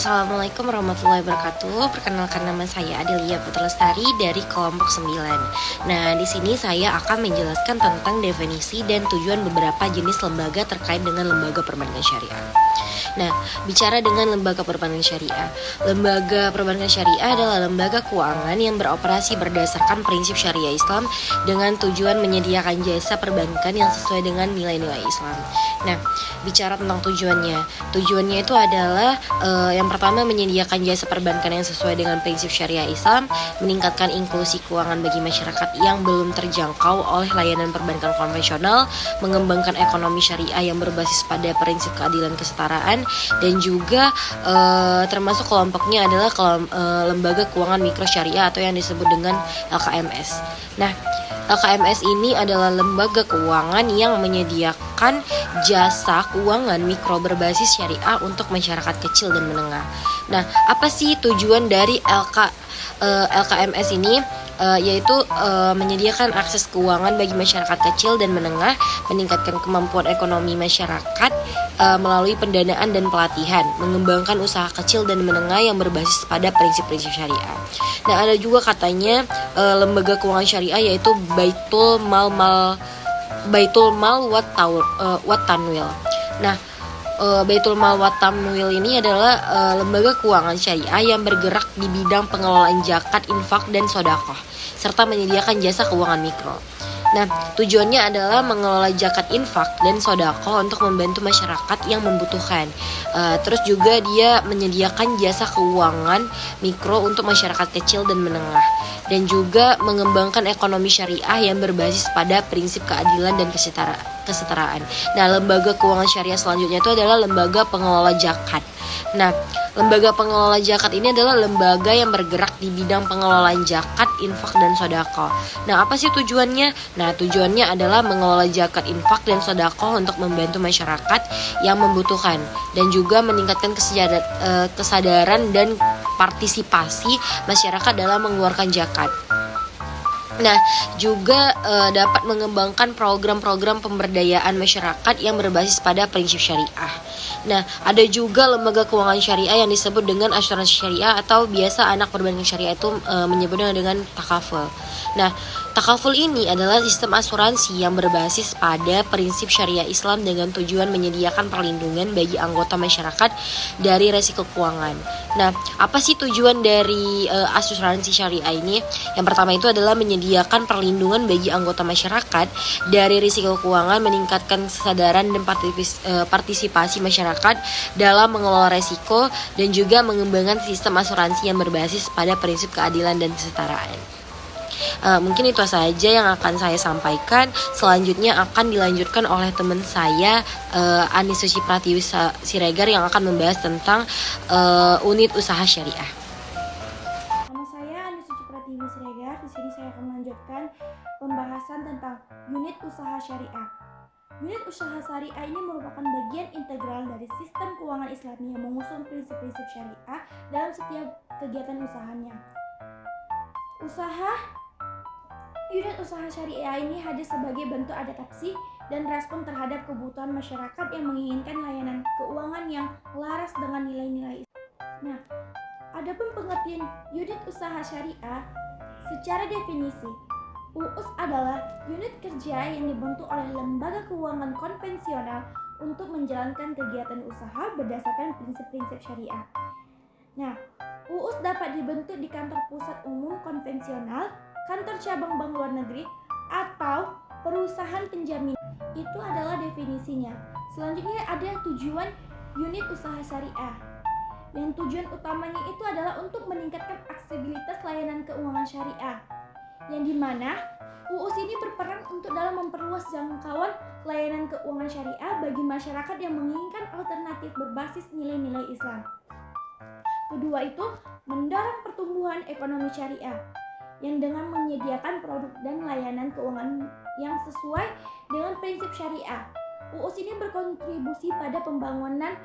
Assalamualaikum warahmatullahi wabarakatuh. Perkenalkan, nama saya Adelia Putri Lestari dari kelompok 9. Nah, di sini saya akan menjelaskan tentang definisi dan tujuan beberapa jenis lembaga terkait dengan lembaga perbankan syariah. Nah, bicara dengan lembaga perbankan syariah. Lembaga perbankan syariah adalah lembaga keuangan yang beroperasi berdasarkan prinsip syariah Islam dengan tujuan menyediakan jasa perbankan yang sesuai dengan nilai-nilai Islam. Nah, bicara tentang tujuannya itu adalah yang pertama, menyediakan jasa perbankan yang sesuai dengan prinsip syariah Islam, meningkatkan inklusi keuangan bagi masyarakat yang belum terjangkau oleh layanan perbankan konvensional, mengembangkan ekonomi syariah yang berbasis pada prinsip keadilan kesetaraan, dan juga termasuk kelompoknya adalah lembaga keuangan mikro syariah atau yang disebut dengan LKMS. Nah, LKMS ini adalah lembaga keuangan yang menyediakan jasa keuangan mikro berbasis syariah untuk masyarakat kecil dan menengah. Nah, apa sih tujuan dari LKMS ini? Yaitu menyediakan akses keuangan bagi masyarakat kecil dan menengah, meningkatkan kemampuan ekonomi masyarakat melalui pendanaan dan pelatihan, mengembangkan usaha kecil dan menengah yang berbasis pada prinsip-prinsip syariah. Nah, ada juga katanya lembaga keuangan syariah yaitu Baitul Mal wat Tanwil. Nah, Baitul Mal wat Tamwil ini adalah lembaga keuangan syariah yang bergerak di bidang pengelolaan zakat, infak, dan sedekah, serta menyediakan jasa keuangan mikro. Nah, tujuannya adalah mengelola zakat, infak, dan sedekah untuk membantu masyarakat yang membutuhkan. Terus juga dia menyediakan jasa keuangan mikro untuk masyarakat kecil dan menengah, dan juga mengembangkan ekonomi syariah yang berbasis pada prinsip keadilan dan kesetaraan. Nah, lembaga keuangan syariah selanjutnya itu adalah lembaga pengelola zakat. Nah, lembaga pengelola zakat ini adalah lembaga yang bergerak di bidang pengelolaan zakat, infak, dan sedekah. Nah, apa sih tujuannya? Nah, tujuannya adalah mengelola zakat, infak, dan sedekah untuk membantu masyarakat yang membutuhkan, dan juga meningkatkan kesadaran dan partisipasi masyarakat dalam mengeluarkan zakat. Nah, juga dapat mengembangkan program-program pemberdayaan masyarakat yang berbasis pada prinsip syariah. Nah, ada juga lembaga keuangan syariah yang disebut dengan asuransi syariah, atau biasa anak perbankan syariah itu menyebutnya dengan takaful. Nah, takaful ini adalah sistem asuransi yang berbasis pada prinsip syariah Islam dengan tujuan menyediakan perlindungan bagi anggota masyarakat dari resiko keuangan. Nah, apa sih tujuan dari asuransi syariah ini? Yang pertama itu adalah menyediakan perlindungan bagi anggota masyarakat dari risiko keuangan, meningkatkan kesadaran dan partisipasi masyarakat dalam mengelola risiko, dan juga mengembangkan sistem asuransi yang berbasis pada prinsip keadilan dan kesetaraan. Mungkin itu saja yang akan saya sampaikan. Selanjutnya akan dilanjutkan oleh teman saya, Ani Suci Pratiwi Siregar, yang akan membahas tentang unit usaha syariah. Nama saya Ani Suci Pratiwi Siregar. Di sini saya akan melanjutkan pembahasan tentang unit usaha syariah. Unit usaha syariah ini merupakan bagian integral dari sistem keuangan Islami yang mengusung prinsip-prinsip syariah dalam setiap kegiatan usahanya. Unit usaha syariah ini hadir sebagai bentuk adaptasi dan respon terhadap kebutuhan masyarakat yang menginginkan layanan keuangan yang laras dengan nilai-nilai Islam. Nah, adapun pengertian unit usaha syariah secara definisi, UUS adalah unit kerja yang dibentuk oleh lembaga keuangan konvensional untuk menjalankan kegiatan usaha berdasarkan prinsip-prinsip syariah. Nah, UUS dapat dibentuk di kantor pusat umum konvensional, kantor cabang bank luar negeri, atau perusahaan penjamin. Itu adalah definisinya. Selanjutnya ada tujuan unit usaha syariah. Yang tujuan utamanya itu adalah untuk meningkatkan aksesibilitas layanan keuangan syariah, yang dimana UUS ini berperan untuk dalam memperluas jangkauan layanan keuangan syariah bagi masyarakat yang menginginkan alternatif berbasis nilai-nilai Islam. Kedua itu mendorong pertumbuhan ekonomi syariah, yang dengan menyediakan produk dan layanan keuangan yang sesuai dengan prinsip syariah. UUS ini berkontribusi pada pembangunan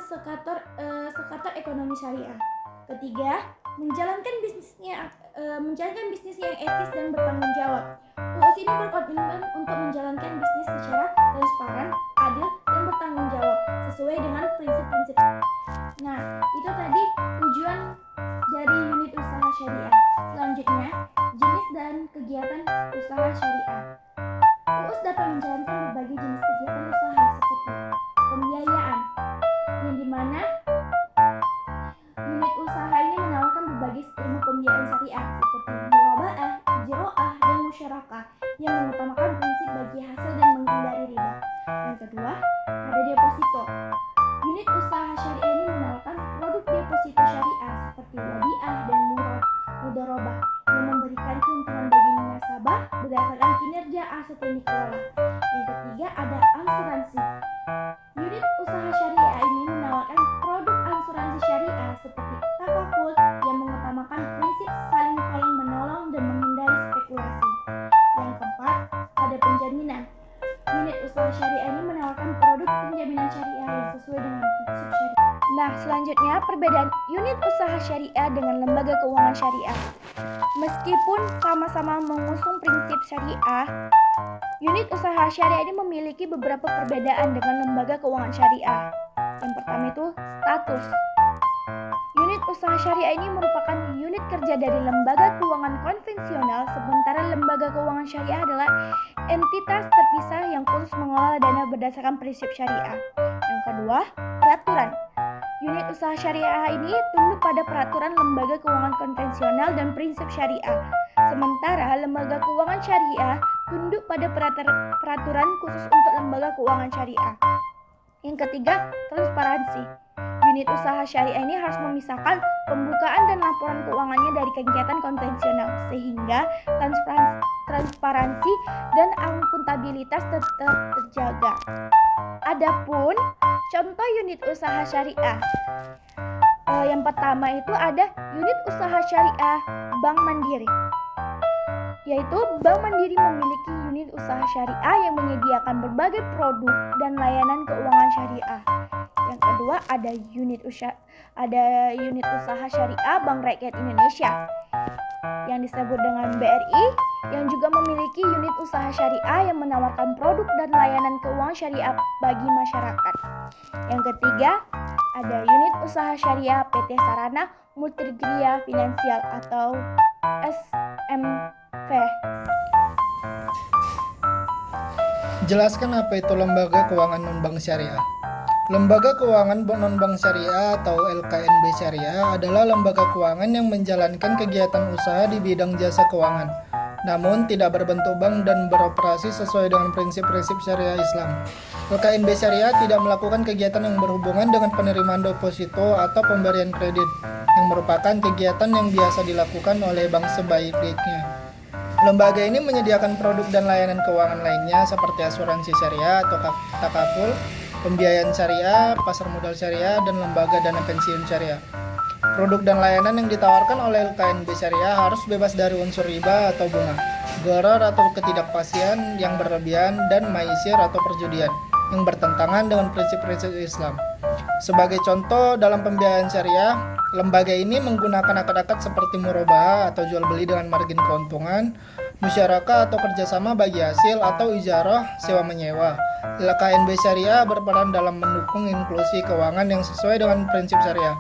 sekator ekonomi syariah. Ketiga, menjalankan bisnis yang etis dan bertanggung jawab. UUS ini berkomitmen untuk menjalankan bisnis secara transparan, adil, dan bertanggung tanggung jawab sesuai dengan prinsip-prinsip. Nah, itu tadi tujuan dari unit usaha syariah. Selanjutnya, jenis dan kegiatan usaha syariah. UUS dapat menjalankan berbagai jenis kegiatan usaha seperti pembiayaan, yang dimana unit usaha ini menawarkan berbagai ilmu pembiayaan syariah seperti murabaah, ijroah, dan musyarakah yang mengutamakan prinsip bagi hasil dan menghindari riba. Yang kedua, ada deposito. Unit usaha syariah ini menawarkan produk deposito syariah seperti wadiah dan mudharabah yang memberikan keuntungan bagi nasabah berdasarkan kinerja aset yang dikelola. Yang ketiga, ada asuransi. Unit usaha syariah ini menawarkan produk asuransi syariah seperti takaful yang mengutamakan prinsip saling tolong menolong dan menghindari spekulasi. Yang keempat, ada penjaminan. Unit usaha syariah ini menawarkan produk penjaminan syariah yang sesuai dengan prinsip syariah. Nah, selanjutnya perbedaan unit usaha syariah dengan lembaga keuangan syariah. Meskipun sama-sama mengusung prinsip syariah, unit usaha syariah ini memiliki beberapa perbedaan dengan lembaga keuangan syariah. Yang pertama itu status. Unit usaha syariah ini merupakan unit kerja dari lembaga keuangan konvensional, sementara lembaga keuangan syariah adalah entitas terpisah yang khusus mengelola dana berdasarkan prinsip syariah. Yang kedua, peraturan. Unit usaha syariah ini tunduk pada peraturan lembaga keuangan konvensional dan prinsip syariah. Sementara lembaga keuangan syariah tunduk pada peraturan khusus untuk lembaga keuangan syariah. Yang ketiga, transparansi. Unit usaha syariah ini harus memisahkan pembukaan dan laporan keuangannya dari kegiatan konvensional sehingga transparansi dan akuntabilitas tetap terjaga. Adapun contoh unit usaha syariah. Yang pertama itu ada unit usaha syariah Bank Mandiri. Yaitu Bank Mandiri memiliki unit usaha syariah yang menyediakan berbagai produk dan layanan keuangan syariah. Yang kedua ada unit usaha syariah Bank Rakyat Indonesia yang disebut dengan BRI, yang juga memiliki unit usaha syariah yang menawarkan produk dan layanan keuangan syariah bagi masyarakat. Yang ketiga ada unit usaha syariah PT Sarana Multigria Finansial atau SMF. Jelaskan apa itu lembaga keuangan non-bank syariah. Lembaga keuangan non-bank syariah atau LKNB syariah adalah lembaga keuangan yang menjalankan kegiatan usaha di bidang jasa keuangan, namun tidak berbentuk bank dan beroperasi sesuai dengan prinsip-prinsip syariah Islam. LKNB syariah tidak melakukan kegiatan yang berhubungan dengan penerimaan deposito atau pemberian kredit, yang merupakan kegiatan yang biasa dilakukan oleh bank sebaik-baiknya. Lembaga ini menyediakan produk dan layanan keuangan lainnya seperti asuransi syariah atau takaful, pembiayaan syariah, pasar modal syariah, dan lembaga dana pensiun syariah. Produk dan layanan yang ditawarkan oleh LKNB syariah harus bebas dari unsur riba atau bunga, gharar atau ketidakpastian yang berlebihan, dan maisir atau perjudian yang bertentangan dengan prinsip-prinsip Islam. Sebagai contoh dalam pembiayaan syariah, lembaga ini menggunakan akad-akad seperti murabaah atau jual beli dengan margin keuntungan, musyarakah atau kerjasama bagi hasil, atau ijarah sewa menyewa. LKNB syariah berperan dalam mendukung inklusi keuangan yang sesuai dengan prinsip syariah,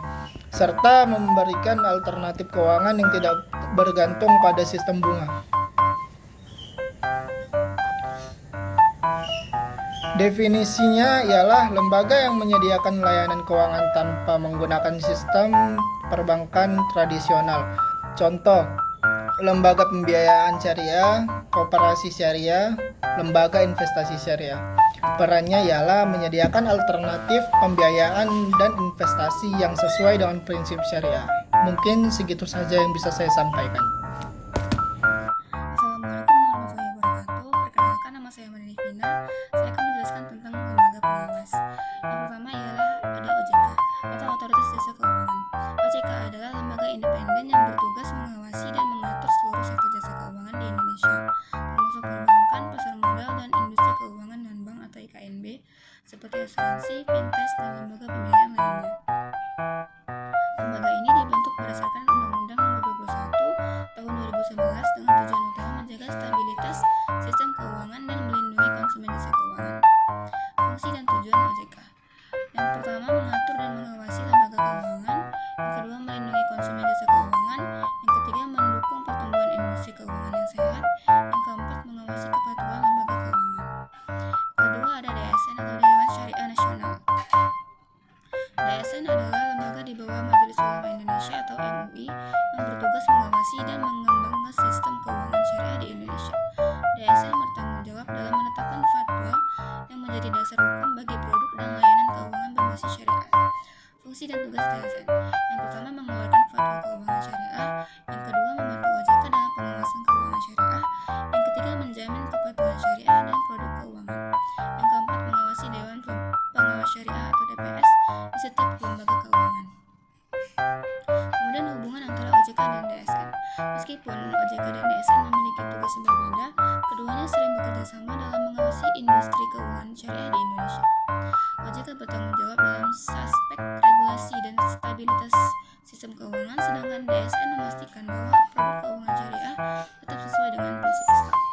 serta memberikan alternatif keuangan yang tidak bergantung pada sistem bunga. Definisinya ialah lembaga yang menyediakan layanan keuangan tanpa menggunakan sistem perbankan tradisional. Contoh, lembaga pembiayaan syariah, koperasi syariah, lembaga investasi syariah. Perannya ialah menyediakan alternatif pembiayaan dan investasi yang sesuai dengan prinsip syariah. Mungkin segitu saja yang bisa saya sampaikan. Assalamualaikum warahmatullahi wabarakatuh. Perkenalkan, nama saya Marini Vina. Saya akan menjelaskan tentang lembaga pengawas. Yang pertama ialah ada OJK atau Otoritas Jasa Keuangan. OJK adalah lembaga independen yang bertugas mengawasi dan mengatur seluruh sektor jasa keuangan di Indonesia, termasuk perbankan, pasar modal, dan industri keuangan non-bank atau IKNB, seperti asuransi, fintech, dan lembaga pembiayaan lainnya. Lembaga ini dibentuk berdasarkan Undang-Undang Nomor 21 Tahun 2011 dengan tujuan utama menjaga stabilitas sistem keuangan dan melindungi konsumen jasa keuangan. Fungsi dan tujuan OJK. mengawasi kepatuhan lembaga keuangan. Kedua ada DSN atau Dewan Syariah Nasional. DSN adalah lembaga di bawah Majelis Ulama Indonesia atau MUI yang bertugas mengawasi dan mengembangkan sistem keuangan syariah di Indonesia. DSN bertanggung jawab dalam menetapkan fatwa yang menjadi dasar hukum bagi produk dan layanan keuangan berbasis syariah. Fungsi dan tugas DSN: yang pertama mengeluarkan fatwa keuangan syariah, yang kedua membantu OJK dalam pengawasan keuangan syariah, yang ketiga menjamin kepatuhan syariah dan produk keuangan, yang keempat mengawasi Dewan Pengawas Syariah atau DPS di setiap lembaga keuangan. Kemudian hubungan antara OJK dan DSN. Meskipun OJK dan DSN memiliki tugas yang berbeda, keduanya sering bekerja sama dalam mengawasi industri keuangan syariah di Indonesia. OJK bertanggung jawab dalam aspek regulasi dan stabilitas sistem keuangan, sedangkan DSN memastikan bahwa produk keuangan syariah tetap sesuai dengan prinsip Islam.